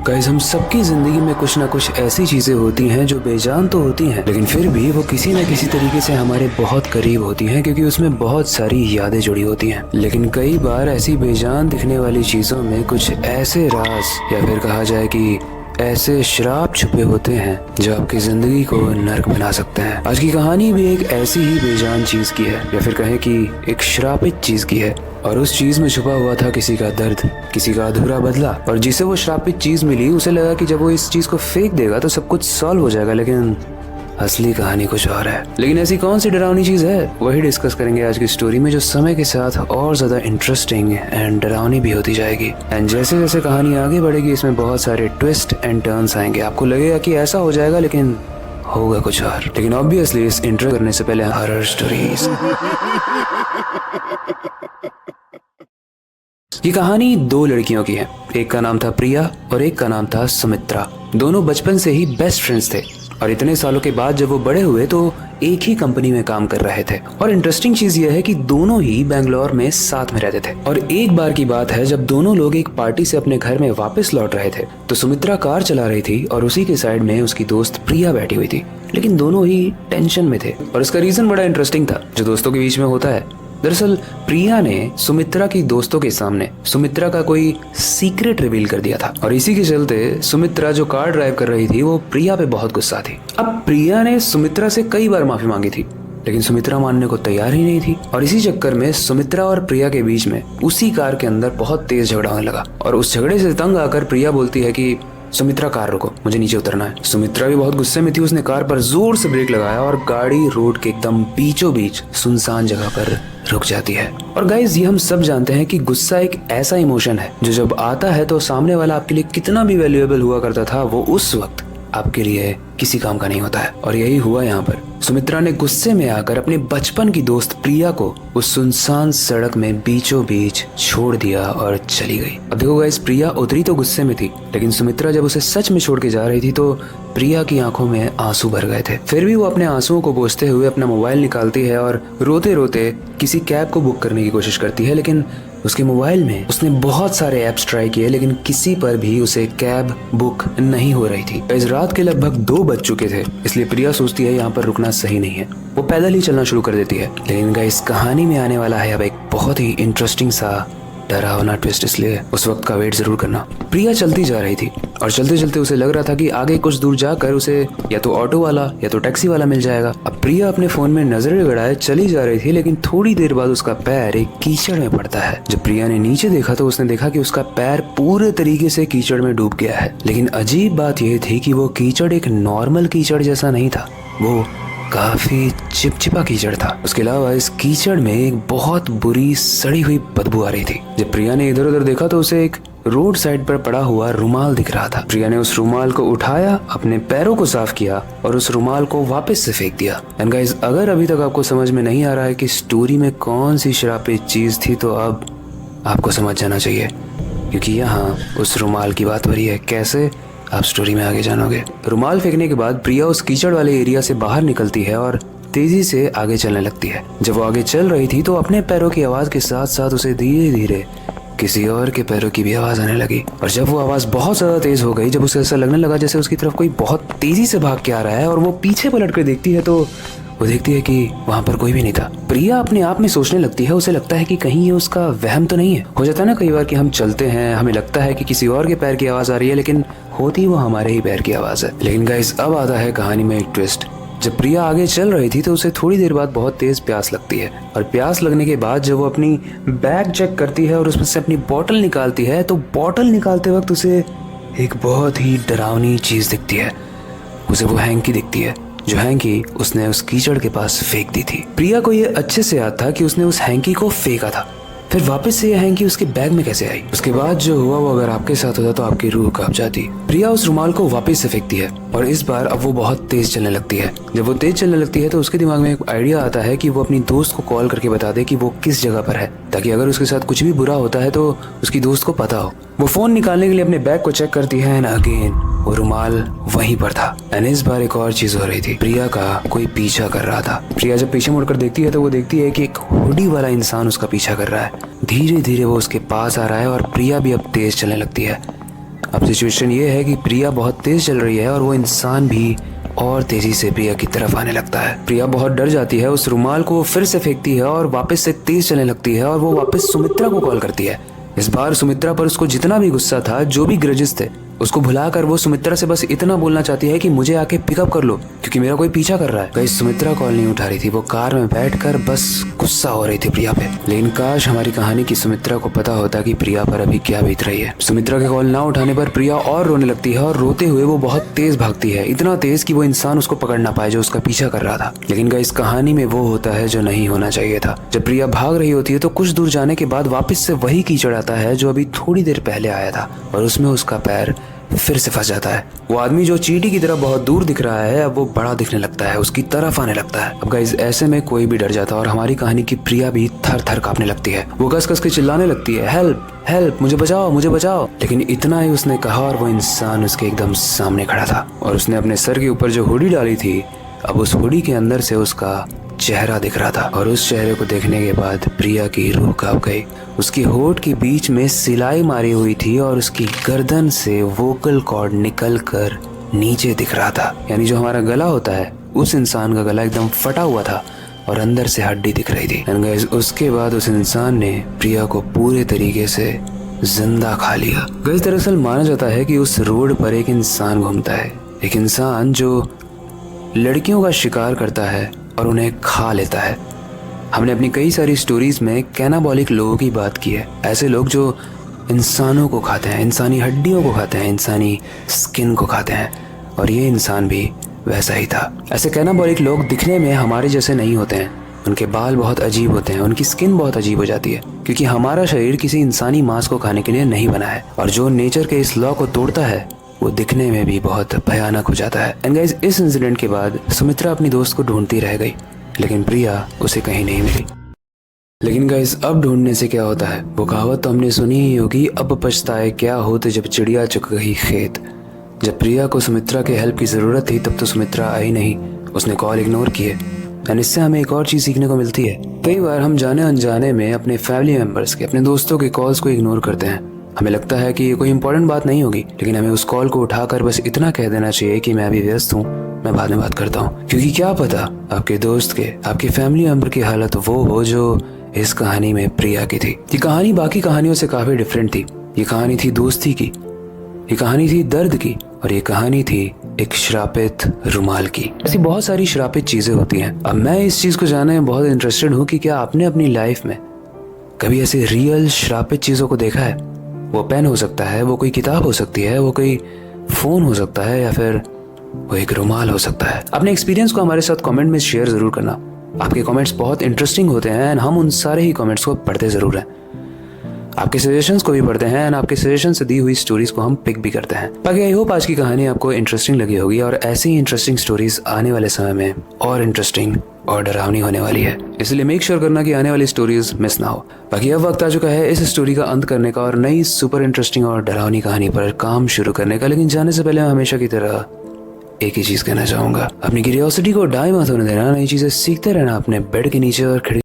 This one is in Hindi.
गाइस, हम सबकी जिंदगी में कुछ ना कुछ ऐसी चीजें होती हैं जो बेजान तो होती हैं, लेकिन फिर भी वो किसी न किसी तरीके से हमारे बहुत करीब होती हैं, क्योंकि उसमें बहुत सारी यादें जुड़ी होती हैं। लेकिन कई बार ऐसी बेजान दिखने वाली चीजों में कुछ ऐसे राज या फिर कहा जाए कि ऐसे श्राप छुपे होते हैं जो आपकी जिंदगी को नर्क बना सकते हैं। आज की कहानी भी एक ऐसी ही बेजान चीज की है, या फिर कहें कि एक श्रापित चीज की है। और उस चीज में छुपा हुआ था किसी का दर्द, किसी का अधूरा बदला। और जिसे वो श्रापित चीज मिली उसे लगा कि जब वो इस चीज को फेंक देगा तो सब कुछ सॉल्व हो जाएगा, लेकिन असली कहानी कुछ और है। लेकिन ऐसी कौन सी डरावनी चीज है, वही डिस्कस करेंगे आज की स्टोरी में, जो समय के साथ और ज्यादा इंटरेस्टिंग एंड डरावनी भी होती जाएगी। एंड जैसे जैसे कहानी आगे बढ़ेगी इसमें बहुत सारे ट्विस्ट एंड टर्न्स आएंगे। आपको लगेगा कि ऐसा हो जाएगा, लेकिन होगा कुछ और। लेकिन ऑब्वियसली इस इंट्रो करने से पहले हॉरर स्टोरीज। ये कहानी दो लड़कियों की है। एक का नाम था प्रिया और एक का नाम था सुमित्रा। दोनों बचपन से ही बेस्ट फ्रेंड्स थे और इतने सालों के बाद जब वो बड़े हुए तो एक ही कंपनी में काम कर रहे थे। और इंटरेस्टिंग चीज यह है कि दोनों ही बेंगलोर में साथ में रहते थे। और एक बार की बात है जब दोनों लोग एक पार्टी से अपने घर में वापस लौट रहे थे तो सुमित्रा कार चला रही थी और उसी के साइड में उसकी दोस्त प्रिया बैठी हुई थी। लेकिन दोनों ही टेंशन में थे और इसका रीजन बड़ा इंटरेस्टिंग था जो दोस्तों के बीच में होता है। दरअसल प्रिया ने सुमित्रा की दोस्तों के सामने सुमित्रा का कोई सीक्रेट रिवील कर दिया था और इसी के चलते सुमित्रा जो कार ड्राइव कर रही थी वो प्रिया पे बहुत गुस्सा थी। अब प्रिया ने सुमित्रा से कई बार माफी मांगी थी, लेकिन सुमित्रा मानने को तैयार ही नहीं थी। और इसी चक्कर में सुमित्रा और प्रिया के बीच में उसी कार के अंदर बहुत तेज झगड़ा होने लगा। और उस झगड़े से तंग आकर प्रिया बोलती है कि सुमित्रा कार रोको, मुझे नीचे उतरना है। सुमित्रा भी बहुत गुस्से में थी। उसने कार पर जोर से ब्रेक लगाया और गाड़ी रोड के एकदम बीचों बीच सुनसान जगह पर रुक जाती है। और गाइज, ये हम सब जानते हैं कि गुस्सा एक ऐसा इमोशन है जो जब आता है तो सामने वाला आपके लिए कितना भी वैल्यूएबल हुआ करता था वो उस वक्त आपके लिए किसी काम का नहीं होता है। और यही हुआ यहाँ पर। सुमित्रा ने गुस्से में आकर अपने बचपन की दोस्त प्रिया को उस सुनसान सड़क में बीचों बीच छोड़ दिया और चली गई। अब देखो गाइस, प्रिया उतरी तो गुस्से में थी, लेकिन सुमित्रा जब उसे सच में छोड़ के जा रही थी तो प्रिया की आंखों में आंसू भर गए थे। फिर भी वो अपने आंसुओं को पोंछते हुए अपना मोबाइल निकालती है और रोते रोते किसी कैब को बुक करने की कोशिश करती है। लेकिन उसके मोबाइल में उसने बहुत सारे ऐप्स ट्राई किए, लेकिन किसी पर भी उसे कैब बुक नहीं हो रही थी। इस रात के लगभग 2 बज चुके थे, इसलिए प्रिया सोचती है यहाँ पर रुकना सही नहीं है। वो पैदल ही चलना शुरू कर देती है। लेकिन गाइस, कहानी में आने वाला है अब एक बहुत ही इंटरेस्टिंग सा डरावना ट्विस्ट, इसलिए उस वक्त का वेट जरूर करना। प्रिया चलती जा रही थी और चलते चलते उसे लग रहा था कि आगे कुछ दूर जाकर उसे या तो ऑटो वाला या तो टैक्सी वाला मिल जाएगा। अब प्रिया अपने फोन में नजरें गड़ाए चली जा रही थी, लेकिन थोड़ी देर बाद उसका पैर एक कीचड़ में पड़ता है। जब प्रिया ने नीचे देखा तो उसने देखा कि उसका पैर पूरे तरीके से कीचड़ में डूब गया है। लेकिन अजीब बात यह थी कि वो कीचड़ एक नॉर्मल कीचड़ जैसा नहीं था, वो काफी चिपचिपा कीचड़ था। उसके अलावा इस कीचड़ में एक बहुत बुरी सड़ी हुई बदबू आ रही थी। जब प्रिया ने इधर उधर देखा तो उसे एक रोड साइड पर पड़ा हुआ रुमाल दिख रहा था। प्रिया ने उस रुमाल को उठाया, अपने पैरों को साफ किया और उस रुमाल को वापस से फेंक दिया। एंड गाइस, अगर अभी तक आपको समझ में नहीं आ रहा है कि स्टोरी में कौन सी श्रापित चीज थी तो अब आपको समझ जाना चाहिए, क्योंकि यहाँ उस रुमाल की बात हो रही है। कैसे, आप स्टोरी में आगे जानोगे। रुमाल फेंकने के बाद प्रिया उस कीचड़ वाले एरिया से बाहर निकलती है और तेजी से आगे चलने लगती है। जब वो आगे चल रही थी तो अपने पैरों की आवाज के साथ साथ उसे धीरे धीरे किसी और के पैरों की भी आवाज आने लगी। और जब वो आवाज बहुत ज्यादा तेज हो गई, जब उसे ऐसा लगने लगा जैसे उसकी तरफ कोई बहुत तेजी से भाग के आ रहा है और वो पीछे पलट कर देखती है तो वो देखती है कि वहाँ पर कोई भी नहीं था। प्रिया अपने आप में सोचने लगती है, उसे लगता है कि कहीं ये उसका वहम तो नहीं है। हो जाता है ना कई बार कि हम चलते हैं, हमें लगता है कि किसी और के पैर की आवाज आ रही है, लेकिन होती वो हमारे ही पैर की आवाज है। लेकिन गाइस, अब आता है कहानी में एक ट्विस्ट। जब प्रिया आगे चल रही थी तो उसे थोड़ी देर बाद बहुत तेज प्यास लगती है और प्यास लगने के बाद जब वो अपनी बैग चेक करती है और उसमें से अपनी बोतल निकालती है तो बोतल निकालते वक्त उसे एक बहुत ही डरावनी चीज दिखती है। उसे वो हैंकी दिखती है, जो हैंकी उसने उस कीचड़ के पास फेंक दी थी। प्रिया को ये अच्छे से याद था कि उसने उस हैंकी को फेंका था, फिर वापस से यह हैंकी उसके बैग में कैसे आई। उसके बाद जो हुआ वो अगर आपके साथ होता तो आपकी रूह कांप जाती। प्रिया उस रुमाल को वापस से फेंकती है और इस बार अब वो बहुत तेज चलने लगती है। जब वो तेज चलने लगती है तो उसके दिमाग में एक आइडिया आता है कि वो अपनी दोस्त को कॉल करके बता दे कि वो किस जगह पर है, ताकि अगर उसके साथ कुछ भी बुरा होता है तो उसकी दोस्त को पता हो। वो फोन निकालने के लिए अपने बैग को चेक करती है एंड अगेन वो रुमाल वहीं पर था। एंड इस बार एक और चीज हो रही थी, प्रिया का कोई पीछा कर रहा था। प्रिया जब पीछे मुड़कर देखती है तो वो देखती है कि एक हुडी वाला इंसान उसका पीछा कर रहा है। धीरे धीरे वो उसके पास आ रहा है और प्रिया भी अब तेज चलने लगती है। अब सिचुएशन ये है कि प्रिया बहुत तेज चल रही है और वो इंसान भी और तेजी से प्रिया की तरफ आने लगता है। प्रिया बहुत डर जाती है, उस रुमाल को फिर से फेंकती है और वापस से तेज चलने लगती है और वो वापस सुमित्रा को कॉल करती है। इस बार सुमित्रा पर उसको जितना भी गुस्सा था, जो भी ग्रजेस थे, उसको भुलाकर वो सुमित्रा से बस इतना बोलना चाहती है कि मुझे आके पिकअप कर लो क्योंकि मेरा कोई पीछा कर रहा है। कहीं सुमित्रा कॉल नहीं उठा रही थी, वो कार में बैठकर बस गुस्सा हो रही थी प्रिया पे। लेकिन काश हमारी कहानी की सुमित्रा को पता होता कि प्रिया पर अभी क्या बीत रही है। सुमित्रा के कॉल ना उठाने पर प्रिया और रोने लगती है और रोते हुए वो बहुत तेज भागती है, इतना तेज कि वो इंसान उसको पकड़ ना पाए जो उसका पीछा कर रहा था। लेकिन इस कहानी में वो होता है जो नहीं होना चाहिए था। जब प्रिया भाग रही होती है तो कुछ दूर जाने के बाद वापस से वही कीचड़ आता है जो अभी थोड़ी देर पहले आया था और उसमें उसका पैर फिर से फंस जाता है। वो आदमी जो चींटी की तरह बहुत दूर दिख रहा है अब वो बड़ा दिखने लगता है, उसकी तरफ आने लगता है। अब गाइस ऐसे में कोई भी डर जाता है और हमारी कहानी की प्रिया भी थर थर कांपने लगती है। वो कस कस के चिल्लाने लगती है, हेल्प हेल्प, मुझे बचाओ मुझे बचाओ। लेकिन इतना ही उसने कहा और वो इंसान उसके एकदम सामने खड़ा था और उसने अपने सर के ऊपर जो हुडी डाली थी, अब उस हुडी के अंदर से उसका चेहरा दिख रहा था और उस चेहरे को देखने के बाद प्रिया की रूह कांप गई। उसकी होठ के बीच में सिलाई मारी हुई थी और उसकी गर्दन से वोकल कॉर्ड निकलकर नीचे दिख रहा था। यानी जो हमारा गला होता है, उस इंसान का गला एकदम फटा हुआ था और अंदर से हड्डी दिख रही थी। एंड गाइस उसके बाद उस इंसान ने प्रिया को पूरे तरीके से जिंदा खा लिया। गाइस दरअसल माना जाता है कि उस रोड पर एक इंसान घूमता है, एक इंसान जो लड़कियों का शिकार करता है और उन्हें खा लेता है। हमने अपनी कई सारी स्टोरीज में कैनाबॉलिक लोगों की बात की है, ऐसे लोग जो इंसानों को खाते हैं, इंसानी हड्डियों को खाते हैं, इंसानी स्किन को खाते हैं, और ये इंसान भी वैसा ही था। ऐसे कैनाबॉलिक लोग दिखने में हमारे जैसे नहीं होते हैं, उनके बाल बहुत अजीब होते हैं, उनकी स्किन बहुत अजीब हो जाती है क्योंकि हमारा शरीर किसी इंसानी मांस को खाने के लिए नहीं बना है और जो नेचर के इस लॉ को तोड़ता है वो दिखने में भी बहुत भयानक हो जाता है। एंड गाइस इस इंसिडेंट के बाद सुमित्रा अपनी दोस्त को ढूंढती रह गई लेकिन प्रिया उसे कहीं नहीं मिली। लेकिन गाइस अब ढूंढने से क्या होता है, वो कहावत तो हमने सुनी ही होगी, अब पछताए क्या होते जब चिड़िया चुग गई खेत। जब प्रिया को सुमित्रा के हेल्प की जरूरत थी तब तो सुमित्रा आई नहीं, उसने कॉल इग्नोर किए। एंड इससे हमें एक और चीज सीखने को मिलती है, कई बार हम जाने अनजाने में अपने फैमिली मेंबर्स के, अपने दोस्तों के कॉल्स को इग्नोर करते हैं। हमें लगता है कि ये कोई इंपॉर्टेंट बात नहीं होगी, लेकिन हमें उस कॉल को उठाकर बस इतना कह देना चाहिए कि मैं अभी व्यस्त हूँ, मैं बाद में बात करता हूँ। क्योंकि क्या पता आपके दोस्त के, आपके फैमिली मेंबर की हालत वो हो जो इस कहानी में प्रिया की थी। ये कहानी बाकी कहानियों से काफी डिफरेंट थी। ये कहानी थी दोस्ती की, ये कहानी थी दर्द की, और ये कहानी थी एक श्रापित रुमाल की। ऐसी बहुत सारी श्रापित चीजें होती हैं। अब मैं इस चीज को जानने में बहुत इंटरेस्टेड हूँ कि क्या आपने अपनी लाइफ में कभी ऐसे रियल श्रापित चीजों को देखा है। वो पेन हो सकता है, वो कोई किताब हो सकती है, वो कोई फोन हो सकता है, या फिर वो एक रुमाल हो सकता है। अपने एक्सपीरियंस को हमारे साथ कमेंट में शेयर जरूर करना। आपके कमेंट्स बहुत इंटरेस्टिंग होते हैं एंड हम उन सारे ही कमेंट्स को पढ़ते जरूर हैं। आपके सजेशंस को भी पढ़ते हैं एंड आपके सजेशन से दी हुई स्टोरीज को हम पिक भी करते हैं। बाकी आई होप आज की कहानी आपको इंटरेस्टिंग लगी होगी और ऐसी ही इंटरेस्टिंग स्टोरीज आने वाले समय में और इंटरेस्टिंग और डरावनी होने वाली है, इसलिए मेक श्योर करना कि आने वाली स्टोरीज मिस ना हो। बाकी अब वक्त आ चुका है इस स्टोरी का अंत करने का और नई सुपर इंटरेस्टिंग और डरावनी कहानी पर काम शुरू करने का। लेकिन जाने से पहले मैं हमेशा की तरह एक ही चीज कहना चाहूंगा, अपनी क्यूरियोसिटी को डाई मत होने देना, नई चीजें सीखते रहना अपने बेड के नीचे और